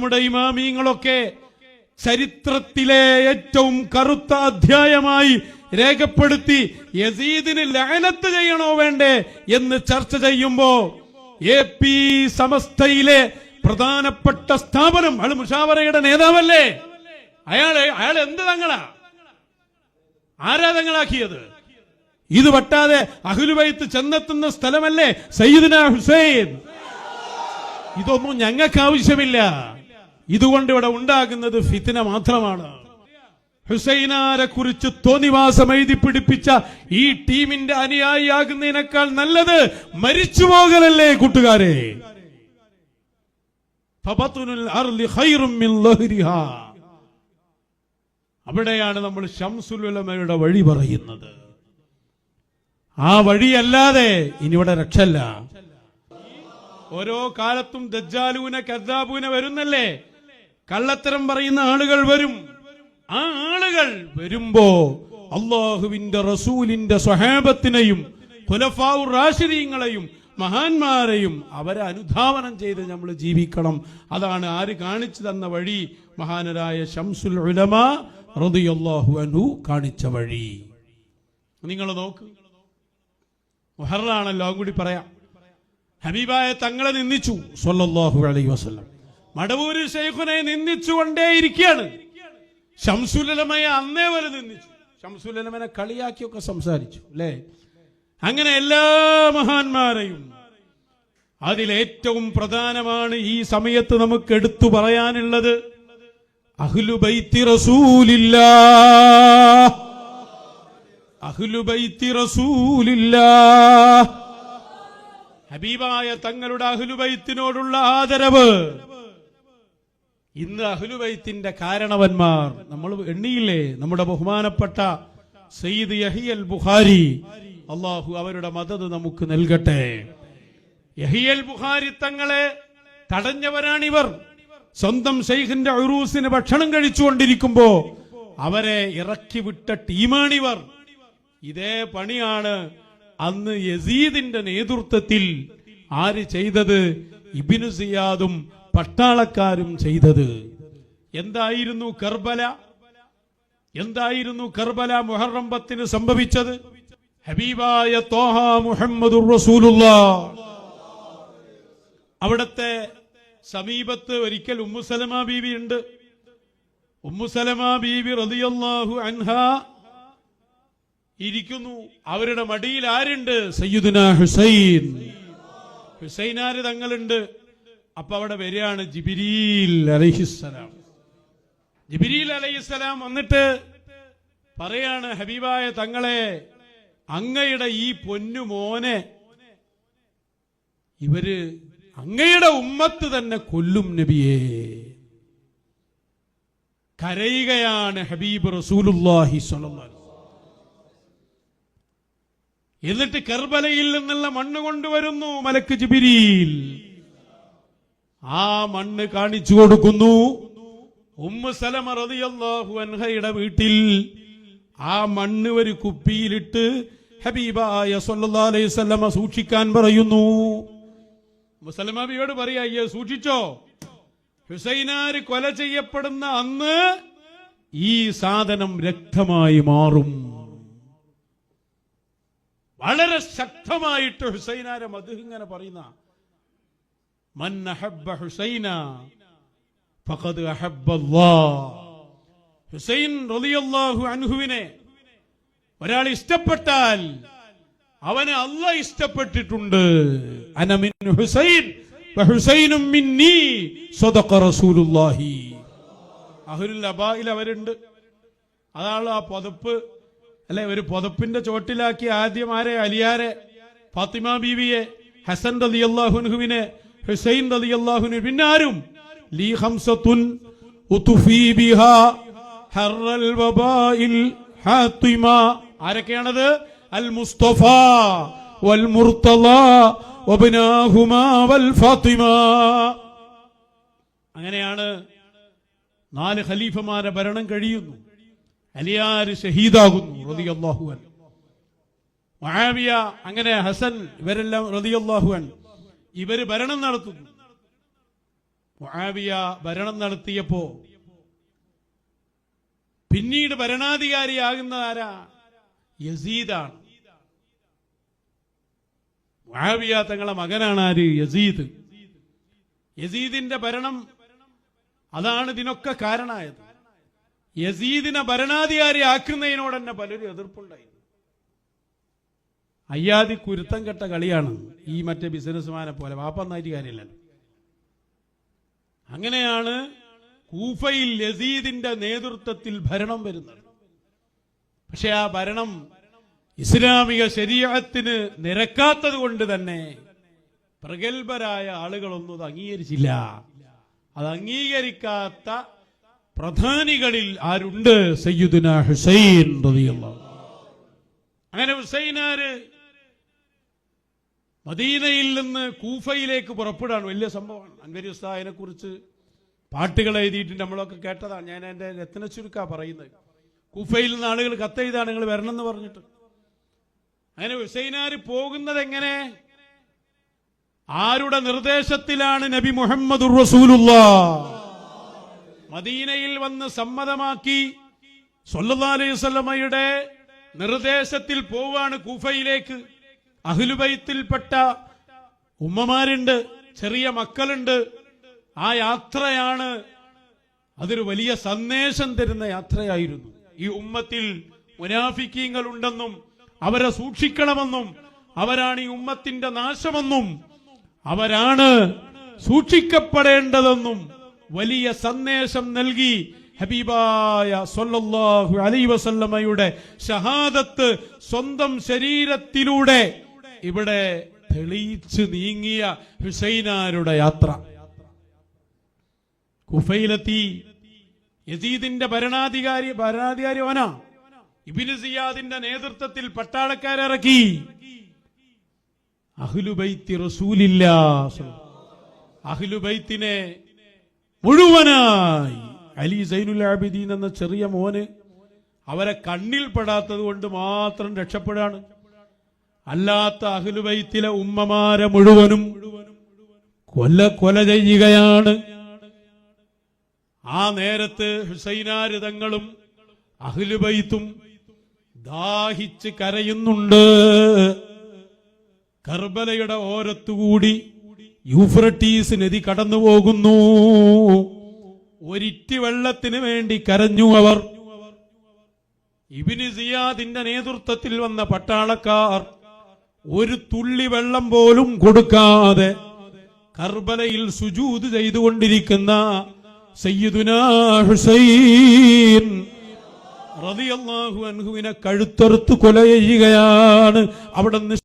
നമ്മുടെ ഇമാമീങ്ങളൊക്കെ ചരിത്രത്തിലെ ഏറ്റവും കറുത്ത അധ്യായമായി രേഖപ്പെടുത്തി യസീദിന് ലഅനത്ത് ചെയ്യണോ വേണ്ടേ എന്ന് ചർച്ച ചെയ്യുമ്പോ AP സമസ്തയിലെ പ്രധാനപ്പെട്ട സ്ഥാപനം അയാൾ മുഷാവറയുടെ നേതാവല്ലേ, അയാൾ എന്ത് തങ്ങളാ ആരാധങ്ങളാക്കിയത്? ഇത് വട്ടാതെ അഹ്ലുബൈത്ത് ചെന്നെത്തുന്ന സ്ഥലമല്ലേ സയ്യിദുന ഹുസൈൻ. ഇതൊന്നും ഞങ്ങൾക്ക് ആവശ്യമില്ല. ഇതുകൊണ്ട് ഇവിടെ ഉണ്ടാകുന്നത് ഫിത്ന മാത്രമാണ്. ഹുസൈനാരെ കുറിച്ച് തോന്നിവാസം എഴുതി പിടിപ്പിച്ച ഈ ടീമിന്റെ അനുയായിയാകുന്നതിനേക്കാൾ നല്ലത് മരിച്ചു പോകലല്ലേ കൂട്ടുകാരെ. അവിടെയാണ് നമ്മൾ ശംസുൽ ഉലമയുടെ വഴി പറയുന്നത്. ആ വഴിയല്ലാതെ ഇനിവിടെ രക്ഷല്ല. ഓരോ കാലത്തും ദജ്ജാലൂന കദ്ദാബൂന വരുന്നല്ലേ, കള്ളത്തരം പറയുന്ന ആളുകൾ വരും. ആ ആളുകൾ വരുമ്പോ അള്ളാഹുവിന്റെ റസൂലിന്റെ സ്വഹാബത്തിനെയും ഖുലഫാഉർ റാഷിദീങ്ങളെയും മഹാന്മാരെയും അവരെ അനുധാവനം ചെയ്ത് നമ്മൾ ജീവിക്കണം. അതാണ് ആര് കാണിച്ചു തന്ന വഴി? മഹാനരായ ശംസുൽ ഉലമ റളിയല്ലാഹു അൻഹു കാണിച്ച വഴി. നിങ്ങൾ നോക്ക്, മുഹററാണല്ലോ, അതും കൂടി പറയാം. ഹബീബായ തങ്ങളെ നിന്ദിച്ചു സ്വല്ലല്ലാഹു അലൈഹി വസല്ലം. മടവൂര് ശൈഖുനെ നിന്ദിച്ചുകൊണ്ടേയിരിക്കുകയാണ്. ശംസുൽ ഉലമയെ അന്നേ വരെ നിന്ദിച്ചു. ശംസുൽ ഉലമനെ കളിയാക്കിയൊക്കെ സംസാരിച്ചു അല്ലേ. അങ്ങനെ എല്ലാ മഹാന്മാരെയും. അതിലേറ്റവും പ്രധാനമാണ് ഈ സമയത്ത് നമുക്ക് എടുത്തു പറയാനുള്ളത് അഹ്ലു ബൈത്തി റസൂലില്ലാഹ്. അഹ്ലു ബൈത്തി റസൂലില്ലാഹ്, ഹബീബായ തങ്ങളുടെ അഹ്ലുബൈത്തിനോടുള്ള ആദരവ്. ഇന്ന് അഹ്ലുബൈത്തിന്റെ കാരണവന്മാർ നമ്മൾ എണ്ണിയില്ലേ? നമ്മുടെ ബഹുമാനപ്പെട്ട സയ്യിദ് യഹിയൽ ബുഖാരി, അള്ളാഹു അവരുടെ മദദ് നമുക്ക് നൽകട്ടെ. യഹിയൽ ബുഖാരി തങ്ങളെ തടഞ്ഞവരാണിവർ. സ്വന്തം ശൈഖിന്റെ ഉറൂസിന് ഭക്ഷണം കഴിച്ചുകൊണ്ടിരിക്കുമ്പോ അവരെ ഇറക്കി വിട്ട ടീമാണിവർ. ഇതേ പണിയാണ് അന്ന് യസീദിന്റെ നേതൃത്വത്തിൽ ആര് ചെയ്തത്? ഇബ്നു സിയാദും പട്ടാളക്കാരും ചെയ്തത്. എന്തായിരുന്നു കർബല? എന്തായിരുന്നു കർബല മുഹറം 10 സംഭവിച്ചത്? ഹബീബായ ത്വാഹ മുഹമ്മദുർ റസൂലുള്ളാഹ് അവിടത്തെ സമീപത്ത് ഒരിക്കൽ ഉമ്മു സലമ ബീവി ഉണ്ട്. ഉമ്മു സലമ ബീവി റളിയല്ലാഹു അൻഹാ ഇരിക്കുന്നു. അവരുടെ മടിയിൽ ആരുണ്ട്? സയ്യിദുന ഹുസൈൻ. ഹുസൈനാര് തങ്ങളുണ്ട്. അപ്പൊ അവിടെ വരികയാണ് ജിബ്രീൽ അലൈഹിസ്സലാം. ജിബ്രീൽ അലൈഹിസ്സലാം വന്നിട്ട് പറയാണ്, ഹബീബായ തങ്ങളെ, അങ്ങയുടെ ഈ പൊന്നു മോനെ ഇവര് അങ്ങയുടെ ഉമ്മത്ത് തന്നെ കൊല്ലും നബിയേ. കരയുകയാണ് ഹബീബ് റസൂലുള്ളാഹി സ്വല്ലല്ലാഹു അലൈഹി വസല്ലം. എന്നിട്ട് കർബലയിൽ നിന്നുള്ള മണ്ണ് കൊണ്ടുവരുന്നു മലക്ക് ജിബ്രീൽ. ആ മണ്ണ് കാണിച്ചു കൊടുക്കുന്നു. ഉമ്മു സലമ റളിയല്ലാഹു അൻഹയുടെ വീട്ടിൽ ആ മണ്ണ് ഒരു കുപ്പിയിലിട്ട് ഹബീബായ സ്വല്ലല്ലാഹു അലൈഹി വസല്ലം സൂക്ഷിക്കാൻ പറയുന്നു. ഉമ്മു സലമ ബിയോട് പറയാ, അയ്യോ സൂക്ഷിച്ചോ, ഹുസൈനാര് കൊല ചെയ്യപ്പെടുന്ന അന്ന് ഈ സാധനം രക്തമായി മാറും. വളരെ ശക്തമായിട്ട് ഹുസൈനാരെ മദ്ഹ് ഇങ്ങനെ പറയുന്ന, മൻ അഹബ്ബ ഹുസൈന ഫഖദ് അഹബ്ബല്ലാഹ്. ഹുസൈൻ റളിയല്ലാഹു അൻഹുവിനെ ഒരാൾ ഇഷ്ടപ്പെട്ടാൽ അവനെ അല്ലാഹ് ഇഷ്ടപ്പെട്ടിട്ടുണ്ട്. അന മിൻ ഹുസൈൻ വഹുസൈനും മിന്നീ സദഖ റസൂലുള്ളാഹി. അഹ്ലുൽ അബായിൽ അവരുണ്ട്. അതാണ് ആ പുതപ്പ് അല്ലെ, ഒരു പുതപ്പിന്റെ ചോട്ടിലാക്കി ആദ്യം ആരെ? അലിയാരെ, ഫാത്തിമ ബീവിയെ, ഹസൻ റളിയല്ലാഹു അൻഹുവിനെ, ഹുസൈൻ റളിയല്ലാഹു അൻഹു. പിന്നെ ആരും? ലീ ഖംസത്തുൻ ഉതുഫി ബിഹാ ഹർറൽ വബാഇൽ ഹാത്തിമ. ആരൊക്കെയാണത്? അൽ മുസ്തഫ വൽ മുർത്തള വബ്നാഹുമാ വൽ ഫാത്തിമ. അങ്ങനെയാണ് 4 ഖലീഫമാരെ ഭരണം കഴിയുന്നു. അലിയാർ ഷഹീദാകുന്നു റളിയല്ലാഹു അൻഹു. മുആവിയ, അങ്ങനെ ഹസൻ, ഇവരെല്ലാം റളിയല്ലാഹു അൻഹു ഇവര് ഭരണം നടത്തുന്നു. മുആവിയ ഭരണം നടത്തിയപ്പോ പിന്നീട് ഭരണാധികാരിയാകുന്ന ആരാ? യസീദാണ്. മുആവിയ തങ്ങളെ മകനാണ് ആര്? യസീദ്. യസീദിന്റെ ഭരണം അതാണ് ഇതിനൊക്കെ കാരണമായത്. യസീദിനെ ഭരണാധികാരി ആക്കുന്നതിനോട് തന്നെ പലരും എതിർപ്പുണ്ടായിരുന്നു. അയ്യാതി കുരുത്തം കെട്ട കളിയാണ് ഈ മറ്റേ ബിസിനസ്മാനെ പോലെ, വാപ്പന്നായിട്ട് കാര്യമില്ലല്ലോ. അങ്ങനെയാണ് കൂഫയിൽ യസീദിന്റെ നേതൃത്വത്തിൽ ഭരണം വരുന്നത്. പക്ഷെ ആ ഭരണം ഇസ്ലാമിക ശരീഅത്തിന് നിരക്കാത്തത് കൊണ്ട് തന്നെ പ്രഗത്ഭരായ ആളുകളൊന്നും അത് അംഗീകരിച്ചില്ല. അത് അംഗീകരിക്കാത്ത പ്രധാനികളിൽ ആരുണ്ട്? സയ്യിദുനാ ഹുസൈൻ റളിയല്ലാഹു. അങ്ങനെ ഹുസൈനാര് മദീനയിൽ നിന്ന് കൂഫയിലേക്ക് പുറപ്പെടാണ്. വലിയ സംഭവമാണ്. അൻവരി ഉസ്താദിനെ കുറിച്ച് പാട്ടുകൾ എഴുതിയിട്ടുണ്ട്, നമ്മളൊക്കെ കേട്ടതാണ്. ഞാൻ എൻ്റെ രത്ന ചുരുക്കാ പറയുന്നത്. കൂഫയിൽ നിന്ന് ആളുകൾ കത്തെഴുതാണ് നിങ്ങൾ വരണം എന്ന് പറഞ്ഞിട്ട്. അങ്ങനെ ഹുസൈനാര് പോകുന്നത് എങ്ങനെ? ആരുടെ നിർദ്ദേശത്തിലാണ്? നബി മുഹമ്മദുർ റസൂലുള്ളാഹ് മദീനയിൽ വന്ന് സമ്മതമാക്കി സ്വല്ലല്ലാഹു അലൈഹി വസല്ലമയുടെ നിർദ്ദേശത്തിൽ പോവാണ് കൂഫയിലേക്ക്. അഹ്ലുബൈത്തിൽപ്പെട്ട ഉമ്മമാരുണ്ട്, ചെറിയ മക്കളുണ്ട്. ആ യാത്രയാണ്, അതൊരു വലിയ സന്ദേശം തരുന്ന യാത്രയായിരുന്നു. ഈ ഉമ്മത്തിൽ മുനാഫിക്കീങ്ങൾ ഉണ്ടെന്നും അവരെ സൂക്ഷിക്കണമെന്നും അവരാണ് ഈ ഉമ്മത്തിന്റെ നാശമെന്നും അവരാണ് സൂക്ഷിക്കപ്പെടേണ്ടതെന്നും വലിയ സന്ദേശം നൽകി ഹബീബായ സ്വല്ലല്ലാഹു അലൈഹി വസല്ലമയുടെ ഷഹാദത്ത് സ്വന്തം ശരീരത്തിലൂടെ ഇവിടെ തെളിയിച്ച് നീങ്ങിയ ഹുസൈനാരുടെ യാത്ര. കുഫയിലെത്തി. യസീദിന്റെ ഭരണാധികാരി ഓനാ. ഇബ്നു സിയാദിന്റെ നേതൃത്വത്തിൽ പട്ടാളക്കാരിറക്കി. അഹ്ലുബൈത്തി റസൂലില്ലാഹ്, അഹ്ലുബൈത്തിനെ മുഴുവനായി, അലി സൈനുൽ ആബിദീൻ എന്ന ചെറിയ മോന് അവരെ കണ്ണിൽ പെടാത്തത് കൊണ്ട് മാത്രം രക്ഷപ്പെടാണ്. അല്ലാത്ത അഹ്ലുബൈത്തിലെ ഉമ്മമാരെ മുഴുവനും കൊല ചെയ്യുകയാണ്. ആ നേരത്ത് ഹുസൈനാര് തങ്ങളും അഹ്ലുബൈത്തും ദാഹിച്ച് കരയുന്നുണ്ട്. കർബലയുടെ ഓരത്തുകൂടി യൂഫ്രട്ടീസ് നദി കടന്നു പോകുന്നു. ഒരിറ്റി വെള്ളത്തിന് വേണ്ടി കരഞ്ഞു അവർ. ഇബ്നു സിയാദിന്റെ നേതൃത്വത്തിൽ വന്ന പട്ടാളക്കാർ ഒരു തുള്ളി വെള്ളം പോലും കൊടുക്കാതെ കർബലയിൽ സുജൂദ് ചെയ്തുകൊണ്ടിരിക്കുന്ന സയ്യിദുനാ ഹുസൈൻ റളിയല്ലാഹു അൻഹുവിനെ കഴുത്തറുത്ത് കൊല ചെയ്യുകയാണ്. അവിടെ